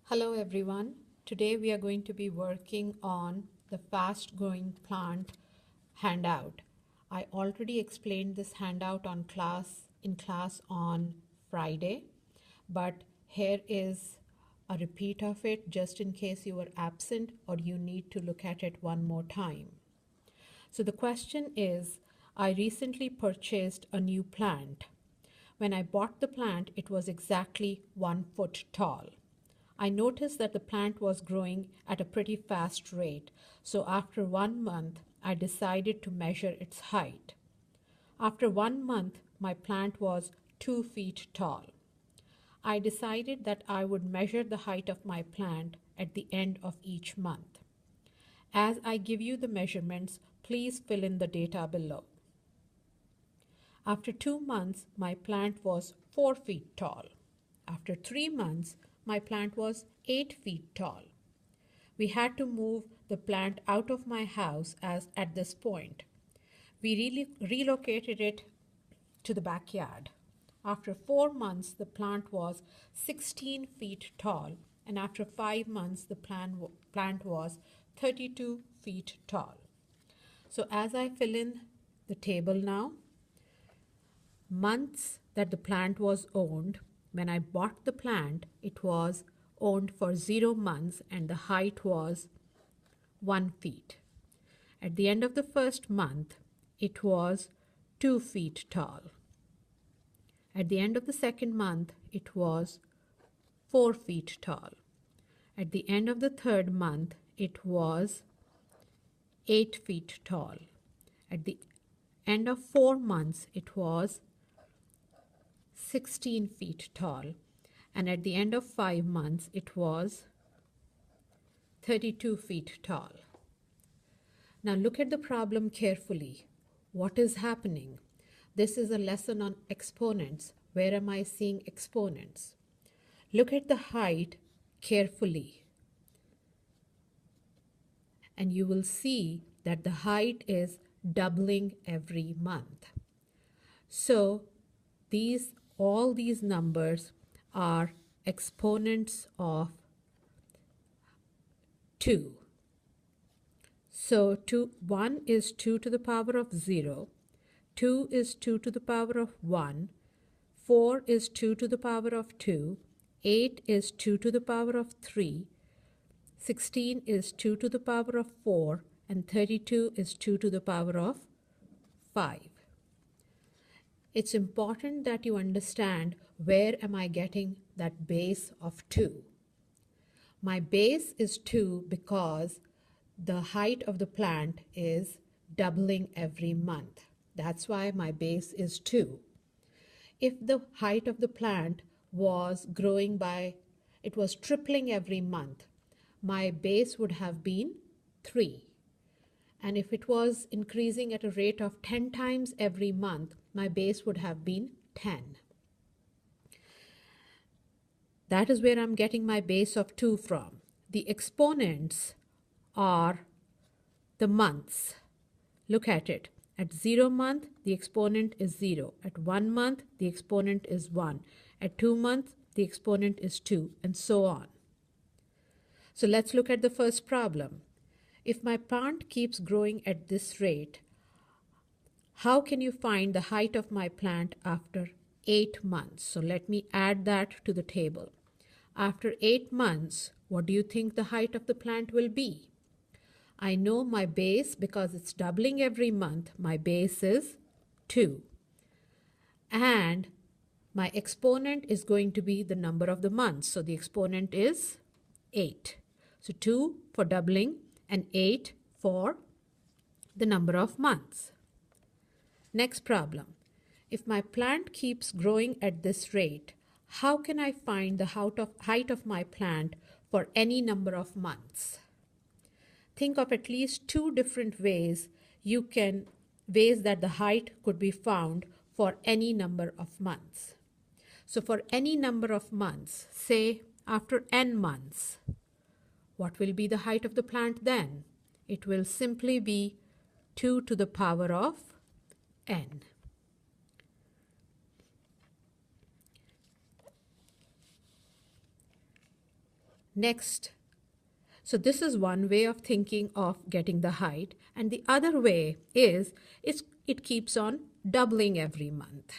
Hello everyone. Today we are going to be working on the fast growing plant handout. I already explained this handout in class on Friday, but here is a repeat of it just in case you were absent or you need to look at it one more time. So the question is, I recently purchased a new plant. When I bought the plant, it was exactly 1 foot tall. I noticed that the plant was growing at a pretty fast rate, so after 1 month, I decided to measure its height. After 1 month, my plant was 2 feet tall. I decided that I would measure the height of my plant at the end of each month. As I give you the measurements, please fill in the data below. After 2 months, my plant was 4 feet tall. After 3 months, my plant was 8 feet tall. We had to move the plant out of my house as at this point. We relocated it to the backyard. After 4 months, the plant was 16 feet tall, and after 5 months, the plant was 32 feet tall. So as I fill in the table now, months that the plant was owned, when I bought the plant, it was owned for 0 months and the height was 1 feet. At the end of the first month, it was 2 feet tall. At the end of the second month, it was 4 feet tall. At the end of the third month, it was 8 feet tall. At the end of 4 months, it was 16 feet tall, and at the end of 5 months it was 32 feet tall. Now look at the problem carefully. What is happening? This is a lesson on exponents. Where am I seeing exponents? Look at the height carefully, and you will see that the height is doubling every month. So all these numbers are exponents of 2. So 1 is 2 to the power of 0, 2 is 2 to the power of 1, 4 is 2 to the power of 2, 8 is 2 to the power of 3, 16 is 2 to the power of 4, and 32 is 2 to the power of 5. It's important that you understand where am I getting that base of 2. My base is 2 because the height of the plant is doubling every month. That's why my base is 2. If the height of the plant was growing it was tripling every month, my base would have been 3. And if it was increasing at a rate of 10 times every month, my base would have been 10. That is where I'm getting my base of 2 from. The exponents are the months. Look at it. At 0 month, the exponent is 0. At 1 month, the exponent is 1. At 2 months, the exponent is 2, and so on. So let's look at the first problem. If my plant keeps growing at this rate, how can you find the height of my plant after 8 months? So let me add that to the table. After 8 months, what do you think the height of the plant will be? I know my base because it's doubling every month. My base is 2. And my exponent is going to be the number of the months. So the exponent is 8. So 2 for doubling and 8 for the number of months. Next problem. If my plant keeps growing at this rate, how can I find the height of my plant for any number of months? Think of at least 2 different ways that the height could be found for any number of months. So for any number of months, say after n months, what will be the height of the plant then? It will simply be 2 to the power of n. Next, so this is one way of thinking of getting the height, and the other way is it keeps on doubling every month.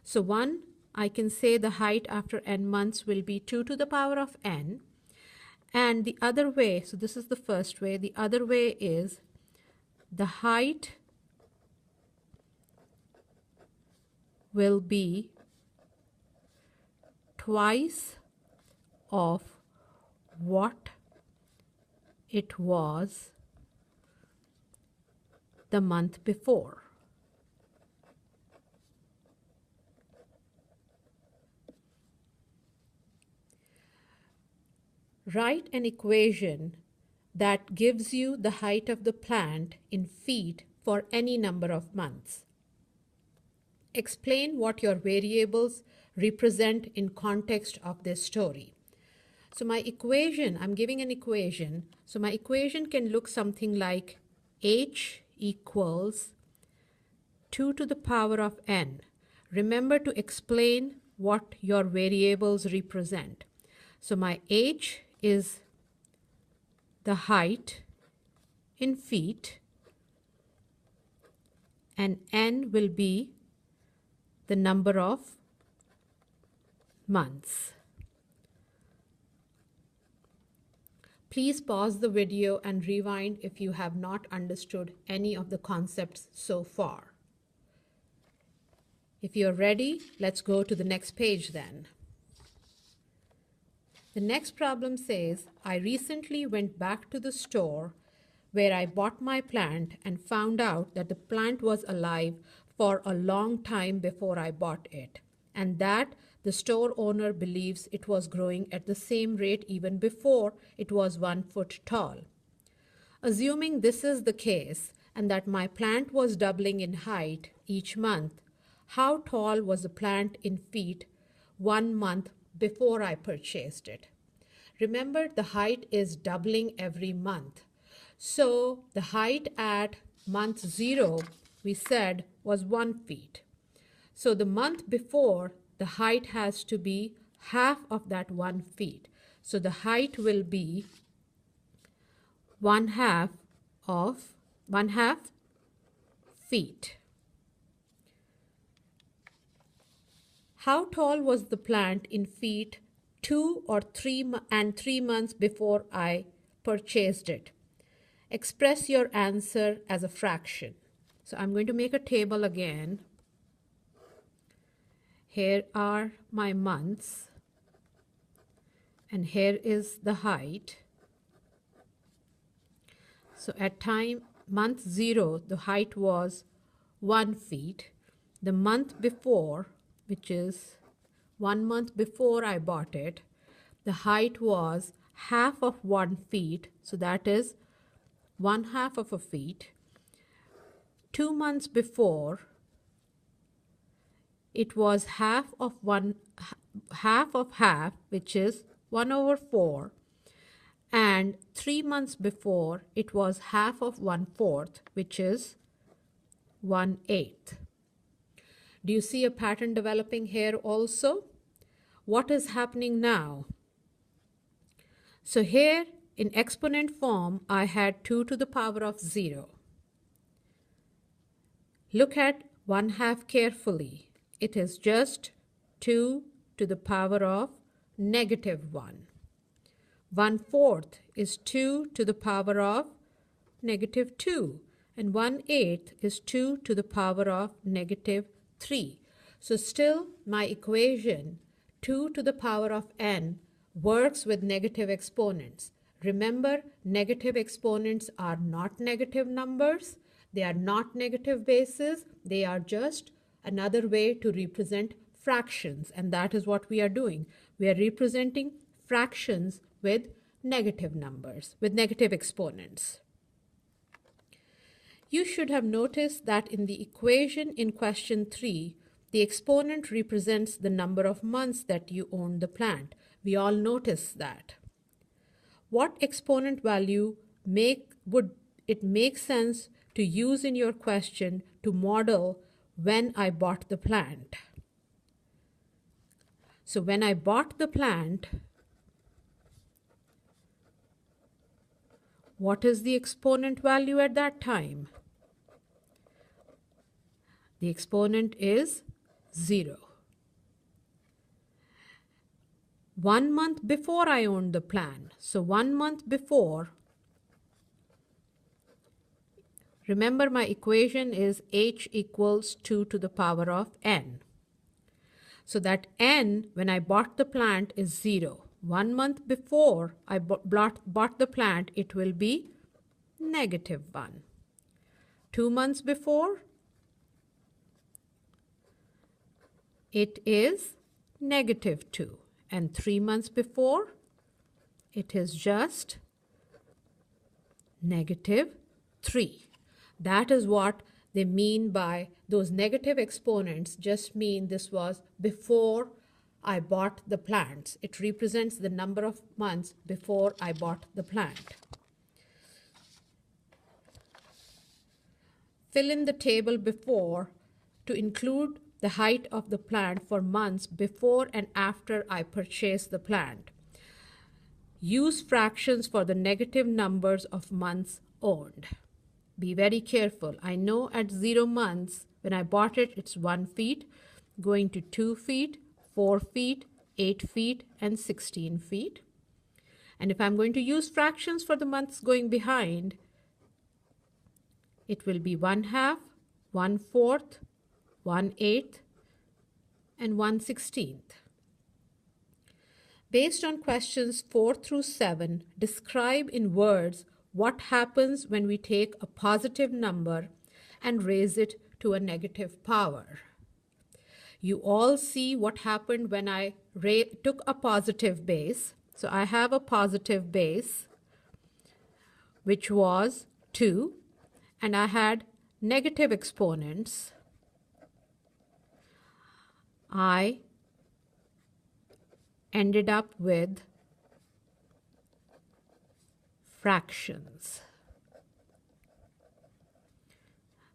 So one, I can say the height after n months will be 2 to the power of n, and the other way, so this is the first way, the other way is the height will be twice of what it was the month before. Write an equation that gives you the height of the plant in feet for any number of months. Explain what your variables represent in context of this story. So my equation, I'm giving an equation. So my equation can look something like h equals 2 to the power of n. Remember to explain what your variables represent. So my h is the height in feet, and n will be the number of months. Please pause the video and rewind if you have not understood any of the concepts so far. If you're ready, let's go to the next page then. The next problem says, I recently went back to the store where I bought my plant and found out that the plant was alive for a long time before I bought it, and that the store owner believes it was growing at the same rate even before it was 1 foot tall. Assuming this is the case and that my plant was doubling in height each month, how tall was the plant in feet 1 month before I purchased it? Remember, the height is doubling every month. So the height at month 0, we said, was 1 feet. So the month before, the height has to be half of that 1 feet. So the height will be 1/2 feet. How tall was the plant in feet 2 or 3 months before I purchased it? Express your answer as a fraction. So I'm going to make a table again. Here are my months, and here is the height. So at month 0, the height was 1 feet. The month before, which is 1 month before I bought it, the height was half of 1 feet. So that is 1/2 of a feet. 2 months before, it was half of half, which is 1/4. And 3 months before, it was half of 1/4, which is 1/8. Do you see a pattern developing here also? What is happening now? So here in exponent form, I had 2 to the power of 0. Look at 1/2 carefully. It is just 2 to the power of -1. 1/4 is 2 to the power of -2, and 1/8 is 2 to the power of -3. So still my equation 2 to the power of n works with negative exponents. Remember, negative exponents are not negative numbers. They are not negative bases. They are just another way to represent fractions, and that is what we are doing. We are representing fractions with negative numbers, with negative exponents. You should have noticed that in the equation in question 3, the exponent represents the number of months that you own the plant. We all noticed that. What exponent value would it make sense to use in your question to model when I bought the plant? So when I bought the plant, What is the exponent value at that time? The exponent is 0. 1 month before I owned the plant. So 1 month before, remember my equation is h equals 2 to the power of n. So that n, when I bought the plant, is 0. 1 month before I bought the plant, it will be -1. 2 months before, it is -2. And 3 months before, it is just -3. That is what they mean by those negative exponents. Just mean this was before I bought the plants. It represents the number of months before I bought the plant. Fill in the table before to include the height of the plant for months before and after I purchased the plant. Use fractions for the negative numbers of months owned. Be very careful. I know at 0 months, when I bought it, it's 1 feet, going to 2 feet, 4 feet, 8 feet, and 16 feet. And if I'm going to use fractions for the months going behind, it will be 1/2, 1/4, 1/8, and 1/16. Based on questions 4 through 7, describe in words what happens when we take a positive number and raise it to a negative power. You all see what happened when I took a positive base. So I have a positive base, which was 2, and I had negative exponents. I ended up with fractions.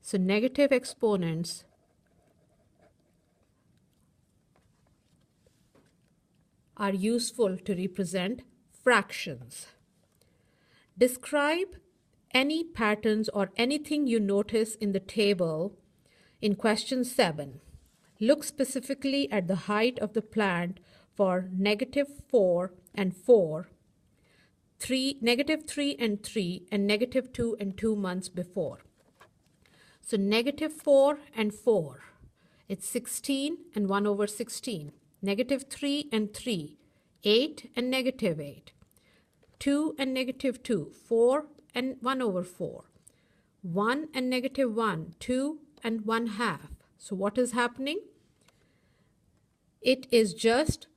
So negative exponents are useful to represent fractions. Describe any patterns or anything you notice in the table in question 7. Look specifically at the height of the plant for -4 and 4, -3 and 3, and -2 and 2 months before. So -4 and 4, it's 16 and 1/16. -3 and 3, 8 and -8. 2 and -2, 4 and 1/4. 1 and -1, 2 and 1/2. So what is happening? It is just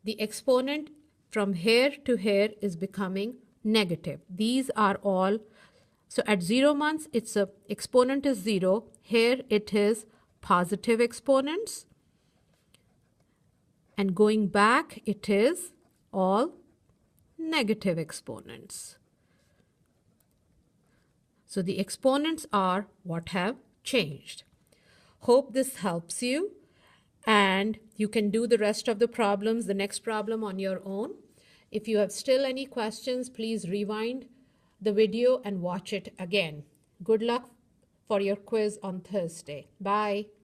the exponent from here to here is becoming negative. These are all, so at 0 months, it's a exponent is 0. Here it is positive exponents. And going back, it is all negative exponents. So the exponents are what have changed. Hope this helps you, and you can do the rest of the problems, the next problem, on your own. If you have still any questions, please rewind the video and watch it again. Good luck for your quiz on Thursday. Bye.